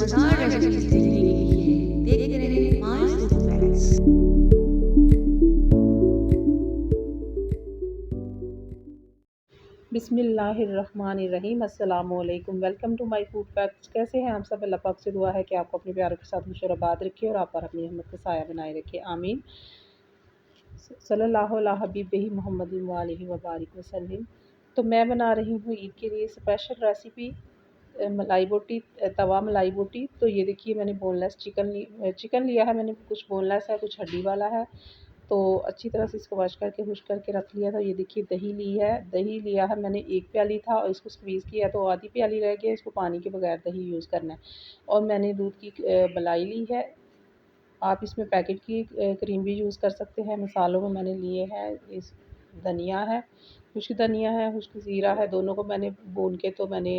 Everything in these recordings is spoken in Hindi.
मज़ेदार रेसिपीज देखने के लिए देखते रहें माय फूड फैक्ट्स। बिस्मिल्लाहिर्रहमानिर्रहीम। अस्सलामुअलैकुम। Welcome to my food facts. कैसे हैं आप सब? अल्लाह पाक से दुआ है कि आपको अपने प्यारों के साथ खुश और आबाद रखे और आप पर अपनी रहमत का साया बनाए रखे, आमीन। सल्लल्लाहु अला हबीबिही मुहम्मदिन व आलिहि व बारिक वसल्लम। तो मैं बना रही हूँ ईद के लिए स्पेशल रेसिपी मलाई बोटी, तवा मलाई बोटी। तो ये देखिए, मैंने बोनलेस चिकन लिया है। मैंने कुछ बोनलेस है, कुछ हड्डी वाला है। तो अच्छी तरह से इसको वॉश करके खुश करके रख लिया था। ये देखिए, दही ली है, दही लिया है मैंने 1 प्याली था और इसको स्क्वीज़ किया तो आधी प्याली रह गया। इसको पानी के बगैर दही यूज़ करना है। और मैंने दूध की मलाई ली है। आप इसमें पैकेट की क्रीम भी यूज़ कर सकते हैं। मसालों में मैंने लिए हैं इस धनिया है, खुश्क धनिया है, खुश्क ज़ीरा है। दोनों को मैंने भून के तो मैंने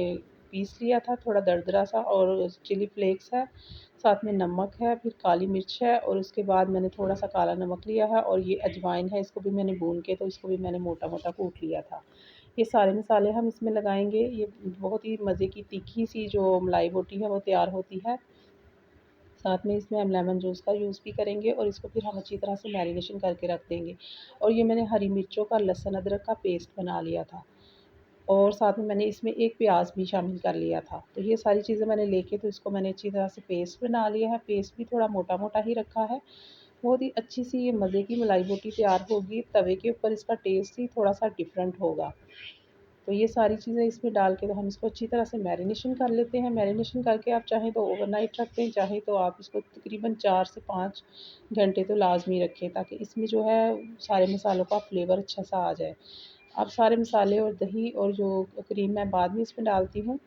पीस लिया था, थोड़ा दरदरा सा। और चिली फ्लेक्स है, साथ में नमक है, फिर काली मिर्च है और उसके बाद मैंने थोड़ा सा काला नमक लिया है। और ये अजवाइन है, इसको भी मैंने भून के तो इसको भी मैंने मोटा मोटा कूट लिया था। ये सारे मसाले हम इसमें लगाएंगे। ये बहुत ही मज़े की तीखी सी जो मलाई बोटी है वो तैयार होती है। साथ में इसमें हम लेमन जूस का यूज़ भी करेंगे और इसको फिर हम अच्छी तरह से मैरिनेशन करके रख देंगे। और ये मैंने हरी मिर्चों का, लहसुन अदरक का पेस्ट बना लिया था और साथ में मैंने इसमें 1 प्याज भी शामिल कर लिया था। तो ये सारी चीज़ें मैंने लेके तो इसको मैंने अच्छी तरह से पेस्ट बना लिया है। पेस्ट भी थोड़ा मोटा मोटा ही रखा है। बहुत ही अच्छी सी ये मज़े की मलाई बोटी तैयार होगी। तवे के ऊपर इसका टेस्ट ही थोड़ा सा डिफरेंट होगा। तो ये सारी चीज़ें इसमें डाल के तो हम इसको अच्छी तरह से मैरिनेशन कर लेते हैं। मैरिनेशन करके आप चाहें तो ओवरनाइट रख दें, चाहें तो आप इसको तकरीबन 4 से 5 घंटे तो लाज़मी रखें, ताकि इसमें जो है सारे मसालों का फ्लेवर अच्छा सा आ जाए। अब सारे मसाले और दही और जो क्रीम मैं बाद में इसमें डालती हूँ।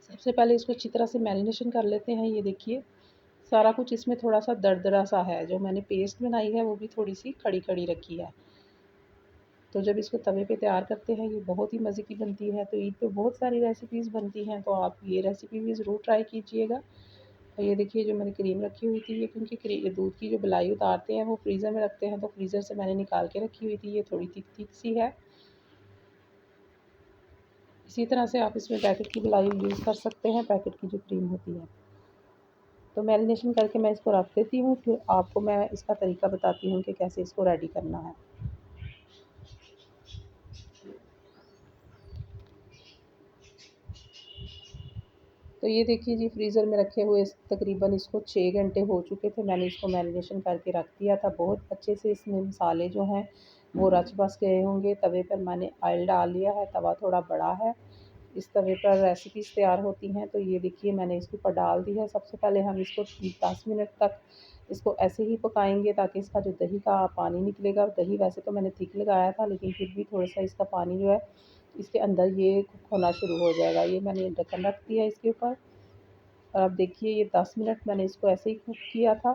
सबसे पहले इसको अच्छी तरह से मैरिनेशन कर लेते हैं। ये देखिए, सारा कुछ इसमें थोड़ा सा दरदरा सा है। जो मैंने पेस्ट बनाई है वो भी थोड़ी सी खड़ी खड़ी रखी है। तो जब इसको तवे पे तैयार करते हैं ये बहुत ही मज़े की बनती है। तो ईद पे बहुत सारी रेसिपीज़ बनती हैं, तो आप ये रेसिपी भी ज़रूर ट्राई कीजिएगा। और ये देखिए, जो मैंने क्रीम रखी हुई थी, ये क्योंकि दूध की जो मलाई उतारते हैं वो फ्रीज़र में रखते हैं, तो फ्रीज़र से मैंने निकाल के रखी हुई थी। ये थोड़ी थिक थिक सी है। इसी तरह से आप इसमें पैकेट की मलाई यूज़ कर सकते हैं, पैकेट की जो क्रीम होती है। तो मैरिनेशन करके मैं इसको रख देती हूँ, फिर आपको मैं इसका तरीका बताती हूँ कि कैसे इसको रेडी करना है। तो ये देखिए जी, फ्रीज़र में रखे हुए तकरीबन इसको 6 घंटे हो चुके थे। मैंने इसको मैरिनेशन करके रख दिया था। बहुत अच्छे से इसमें मसाले जो हैं वो रच बस गए होंगे। तवे पर मैंने ऑयल डाल लिया है, तवा थोड़ा बड़ा है। इस तवे पर रेसिपीज़ तैयार होती हैं। तो ये देखिए, मैंने इसके ऊपर डाल दी है। सबसे पहले हम इसको 10 मिनट तक इसको ऐसे ही पकाएंगे, ताकि इसका जो दही का पानी निकलेगा। दही वैसे तो मैंने थिक लगाया था, लेकिन फिर भी थोड़ा सा इसका पानी जो है इसके अंदर ये कुक होना शुरू हो जाएगा। ये मैंने ढक्कन रख दिया इसके ऊपर। और अब देखिए, ये 10 मिनट मैंने इसको ऐसे ही कुक किया था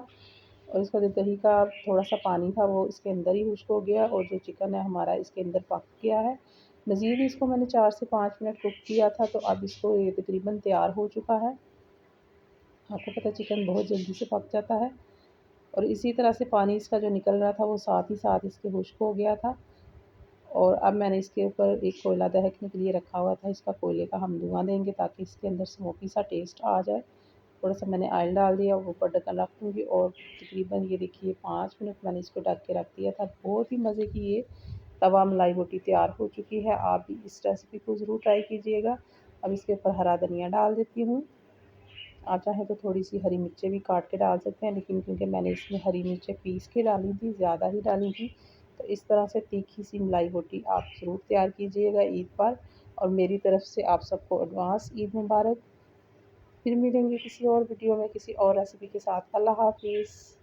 और इसका जो दही का थोड़ा सा पानी था वो इसके अंदर ही खुश्क हो गया और जो चिकन है हमारा इसके अंदर पक गया है। मज़ीद इसको मैंने 4 से 5 मिनट कुक किया था। तो अब इसको ये तकरीबन तैयार हो चुका है। आपको पता है, चिकन बहुत जल्दी से पक जाता है। और इसी तरह से पानी इसका जो निकल रहा था वो साथ ही साथ इसके खुश्क हो गया था। और अब मैंने इसके ऊपर एक कोयला दहकने के लिए रखा हुआ था। इसका कोयले का हम धुआँ देंगे ताकि इसके अंदर स्मोकी सा टेस्ट आ जाए। थोड़ा सा मैंने ऑयल डाल दिया, ऊपर ढक्कन रख दूँगी और तकरीबन ये देखिए 5 मिनट मैंने इसको ढक के रख दिया था। बहुत ही मज़े की ये तवा मलाई बोटी तैयार हो चुकी है। आप भी इस रेसिपी को ज़रूर ट्राई कीजिएगा। अब इसके ऊपर हरा धनिया डाल देती हूँ। आप चाहें तो थोड़ी सी हरी मिर्चें भी काट के डाल सकते हैं, लेकिन क्योंकि मैंने इसमें हरी मिर्चें पीस के डाली थी, ज़्यादा ही डाली थी। तो इस तरह से तीखी सी मलाई बोटी आप ज़रूर तैयार कीजिएगा ईद पर। और मेरी तरफ से आप सबको एडवांस ईद मुबारक। फिर मिलेंगे किसी और वीडियो में किसी और रेसिपी के साथ। अल्लाह हाफ़िज़।